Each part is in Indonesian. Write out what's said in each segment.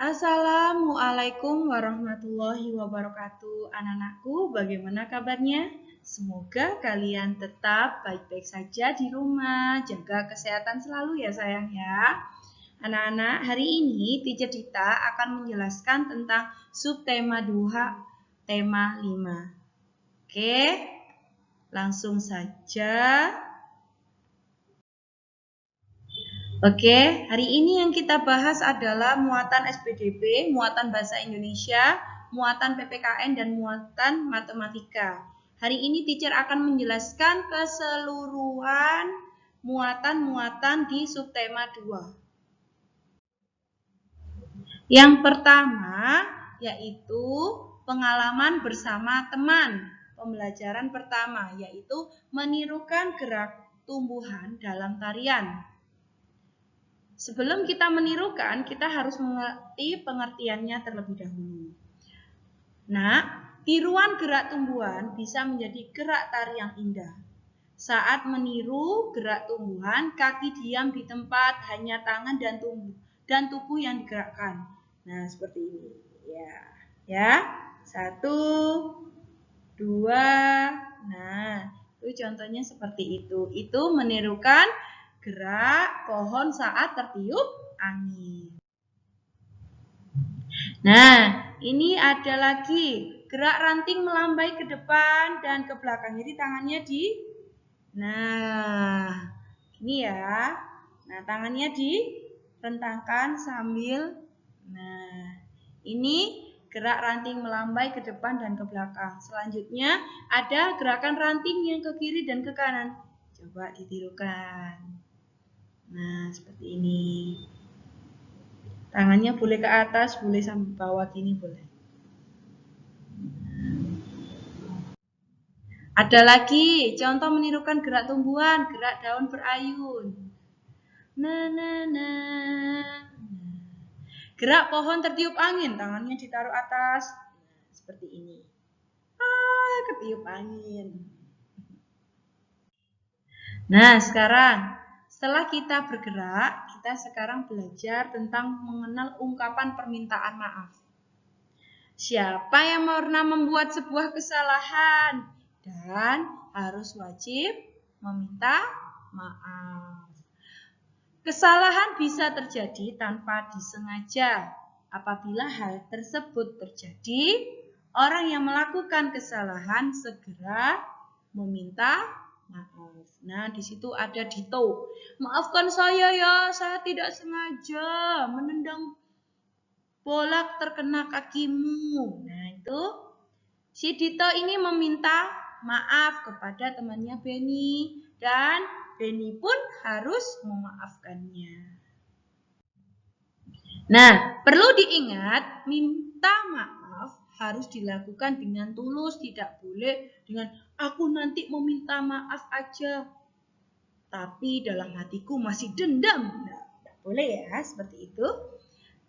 Assalamualaikum warahmatullahi wabarakatuh. Anak-anakku, bagaimana kabarnya? Semoga kalian tetap baik-baik saja di rumah. Jaga kesehatan selalu ya sayang ya. Anak-anak, hari ini Teacher Dita akan menjelaskan tentang subtema 2, tema 5. Oke, langsung saja. Oke, hari ini yang kita bahas adalah muatan SPDB, muatan Bahasa Indonesia, muatan PPKN, dan muatan Matematika. Hari ini teacher akan menjelaskan keseluruhan muatan-muatan di subtema 2. Yang pertama yaitu pengalaman bersama teman. Pembelajaran pertama yaitu menirukan gerak tumbuhan dalam tarian. Sebelum kita menirukan, kita harus mengerti pengertiannya terlebih dahulu. Nah, tiruan gerak tumbuhan bisa menjadi gerak tari yang indah. Saat meniru gerak tumbuhan, kaki diam di tempat, hanya tangan dan tubuh yang digerakkan. Nah, seperti ini. Ya. 1, 2. Nah, itu contohnya seperti itu. Itu menirukan gerak pohon saat tertiup angin. Nah, ini ada lagi gerak ranting melambai ke depan dan ke belakang. Jadi tangannya ini ya. Nah, tangannya direntangkan sambil. Nah, ini gerak ranting melambai ke depan dan ke belakang. Selanjutnya ada gerakan ranting yang ke kiri dan ke kanan. Coba ditirukan. Nah, seperti ini. Tangannya boleh ke atas, boleh sampai bawah gini boleh. Ada lagi contoh menirukan gerak tumbuhan, gerak daun berayun. Gerak pohon tertiup angin, tangannya ditaruh atas. Seperti ini. Ketiup angin. Nah, sekarang setelah kita bergerak, kita sekarang belajar tentang mengenal ungkapan permintaan maaf. Siapa yang pernah membuat sebuah kesalahan dan harus wajib meminta maaf. Kesalahan bisa terjadi tanpa disengaja. Apabila hal tersebut terjadi, orang yang melakukan kesalahan segera meminta maaf. Nah, di situ ada dito. Maafkan saya ya, saya tidak sengaja menendang bola terkena kakimu. Nah, itu si Dito ini meminta maaf kepada temannya Benny dan Benny pun harus memaafkannya. Nah, perlu diingat, minta maaf harus dilakukan dengan tulus, tidak boleh dengan aku nanti meminta maaf aja, tapi dalam hatiku masih dendam. Nah, tidak boleh ya, seperti itu.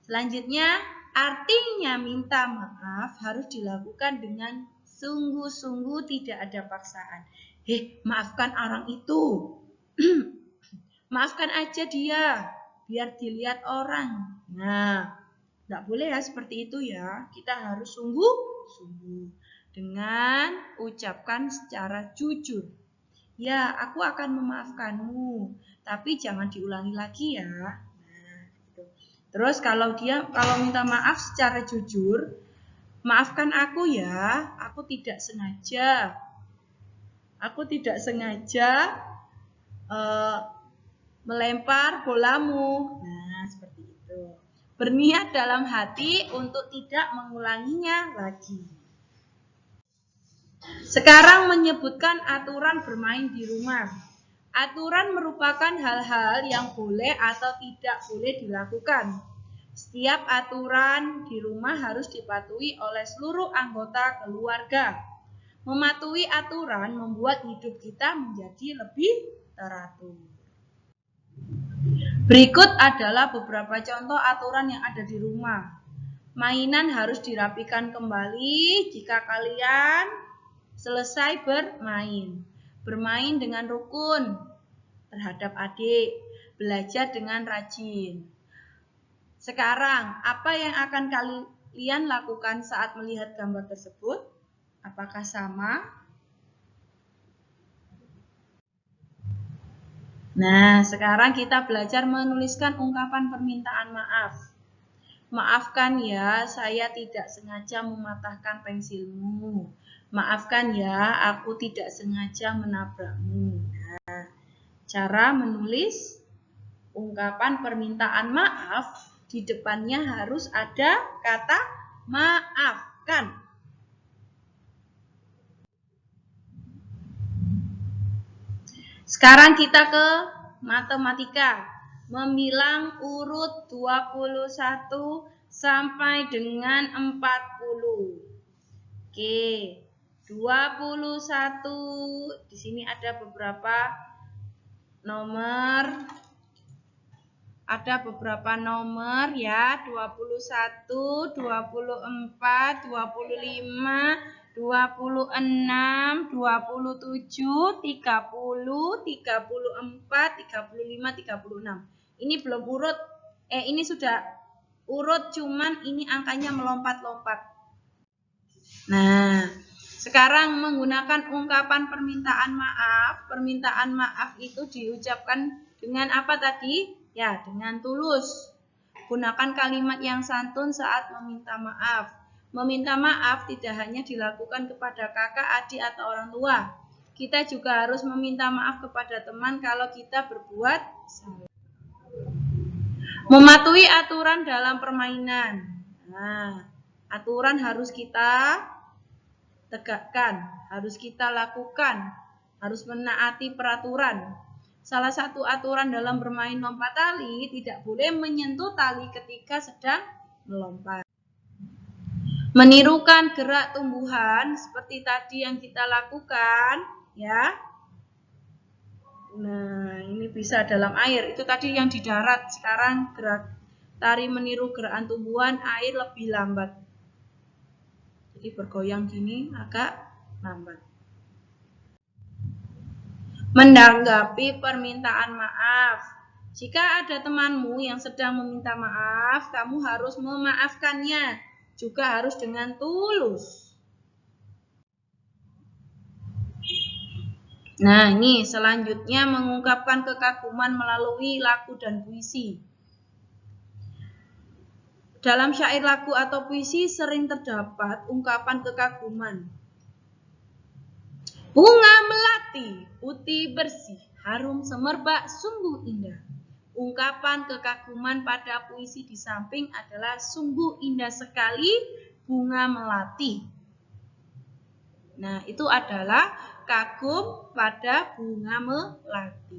Selanjutnya, artinya minta maaf harus dilakukan dengan sungguh-sungguh, tidak ada paksaan. Maafkan orang itu. Maafkan aja dia, biar dilihat orang. Nah, tidak boleh ya seperti itu ya. Kita harus sungguh-sungguh dengan ucapkan secara jujur. Ya, aku akan memaafkanmu, tapi jangan diulangi lagi ya. Nah, gitu. Terus kalau minta maaf secara jujur, maafkan aku ya, aku tidak sengaja. Aku tidak sengaja melempar bolamu. Nah, seperti itu. Berniat dalam hati untuk tidak mengulanginya lagi. Sekarang menyebutkan aturan bermain di rumah. Aturan merupakan hal-hal yang boleh atau tidak boleh dilakukan. Setiap aturan di rumah harus dipatuhi oleh seluruh anggota keluarga. Mematuhi aturan membuat hidup kita menjadi lebih teratur. Berikut adalah beberapa contoh aturan yang ada di rumah. Mainan harus dirapikan kembali jika kalian selesai bermain. Bermain dengan rukun terhadap adik. Belajar dengan rajin. Sekarang, apa yang akan kalian lakukan saat melihat gambar tersebut? Apakah sama? Nah, sekarang kita belajar menuliskan ungkapan permintaan maaf. Maafkan ya, saya tidak sengaja mematahkan pensilmu. Maafkan ya, aku tidak sengaja menabrakmu. Nah, cara menulis ungkapan permintaan maaf, di depannya harus ada kata maafkan. Sekarang kita ke matematika. Membilang urut 21 sampai dengan 40. Oke, 21. Di sini ada beberapa nomor. Ada beberapa nomor ya, 21, 24, 25, 26, 27, 30, 34, 35, 36. Ini belum urut, ini sudah urut, cuman ini angkanya melompat-lompat. Nah, sekarang menggunakan ungkapan permintaan maaf. Permintaan maaf itu diucapkan dengan apa tadi? Ya, dengan tulus. Gunakan kalimat yang santun saat meminta maaf. Meminta maaf tidak hanya dilakukan kepada kakak, adik, atau orang tua. Kita juga harus meminta maaf kepada teman kalau kita berbuat salah. Mematuhi aturan dalam permainan. Nah, aturan harus kita tegakkan, harus kita lakukan, harus menaati peraturan. Salah satu aturan dalam bermain lompat tali, tidak boleh menyentuh tali ketika sedang melompat. Menirukan gerak tumbuhan seperti tadi yang kita lakukan, ya. Nah, ini bisa dalam air. Itu tadi yang di darat. Sekarang gerak tari meniru gerakan tumbuhan, air lebih lambat. Jadi bergoyang gini agak lambat. Menanggapi permintaan maaf. Jika ada temanmu yang sedang meminta maaf, kamu harus memaafkannya. Juga harus dengan tulus. Nah, ini selanjutnya mengungkapkan kekaguman melalui lagu dan puisi. Dalam syair, lagu, atau puisi sering terdapat ungkapan kekaguman. Bunga melati, putih bersih, harum semerbak, sungguh indah. Ungkapan kekaguman pada puisi di samping adalah sungguh indah sekali bunga melati. Nah, itu adalah kagum pada bunga melati.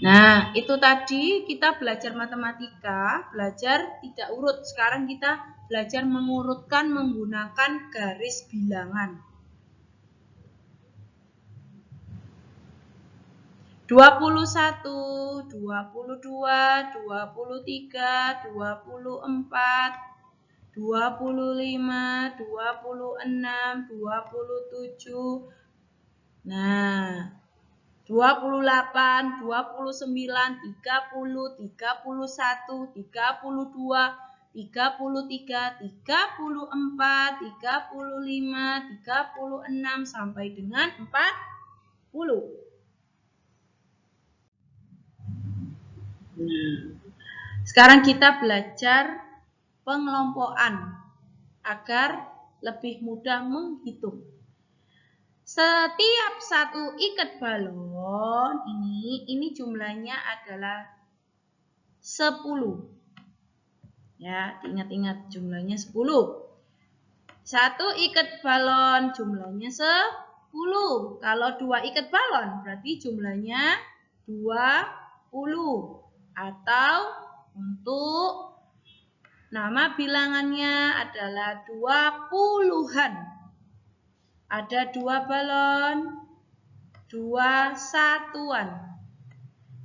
Nah, itu tadi kita belajar matematika, belajar tidak urut. Sekarang kita belajar mengurutkan menggunakan garis bilangan. 21, 22, 23, 24, 25, 26, 27. Nah, 28, 29, 30, 31, 32, 33, 34, 35, 36 sampai dengan 40. Sekarang kita belajar pengelompokan agar lebih mudah menghitung. Setiap satu ikat balon ini jumlahnya adalah 10. Ya, ingat-ingat jumlahnya 10. Satu ikat balon jumlahnya 10. Kalau 2 ikat balon berarti jumlahnya 20. Atau untuk nama bilangannya adalah 20-an. Ada 2 balon, 2 satuan.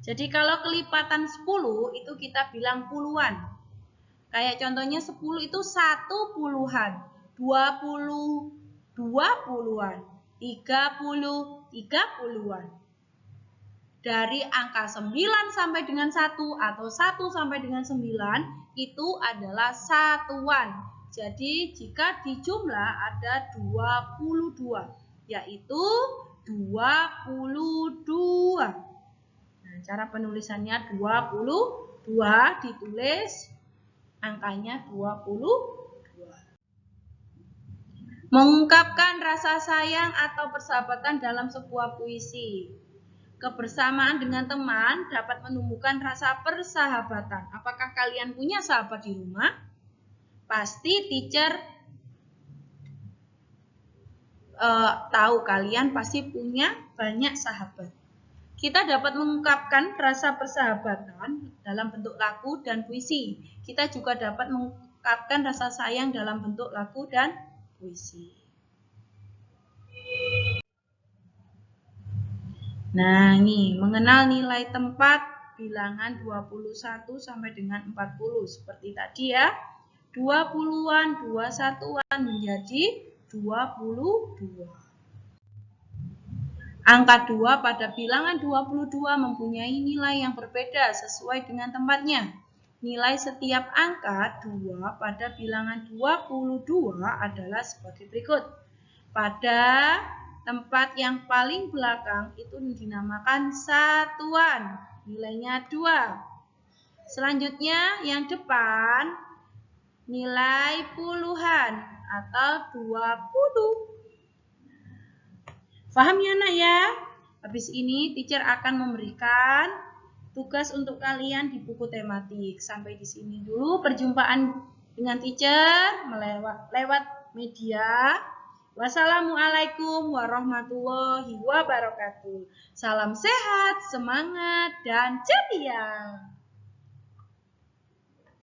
Jadi kalau kelipatan 10 itu kita bilang puluhan. Kayak contohnya 10 itu 1 puluhan, 20 2 puluhan, 30 3 puluhan. dari angka 9 sampai dengan 1 atau 1 sampai dengan 9 itu adalah satuan. Jadi jika dijumlah ada 22, yaitu 22. Nah, cara penulisannya 22 ditulis angkanya 22. Mengungkapkan rasa sayang atau persahabatan dalam sebuah puisi. Kebersamaan dengan teman dapat menumbuhkan rasa persahabatan. Apakah kalian punya sahabat di rumah? Pasti teacher tahu kalian pasti punya banyak sahabat. Kita dapat mengungkapkan rasa persahabatan dalam bentuk lagu dan puisi. Kita juga dapat mengungkapkan rasa sayang dalam bentuk lagu dan puisi. Nah, ini mengenal nilai tempat bilangan 21 sampai dengan 40. Seperti tadi ya, 20-an, 21-an menjadi 22. Angka 2 pada bilangan 22 mempunyai nilai yang berbeda sesuai dengan tempatnya. Nilai setiap angka 2 pada bilangan 22 adalah sebagai berikut. Pada tempat yang paling belakang itu dinamakan satuan, nilainya 2. Selanjutnya yang depan nilai puluhan atau 20. Paham ya nak ya? Habis ini teacher akan memberikan tugas untuk kalian di buku tematik. Sampai di sini dulu perjumpaan dengan teacher lewat media. Wassalamualaikum warahmatullahi wabarakatuh. Salam sehat, semangat, dan ceria.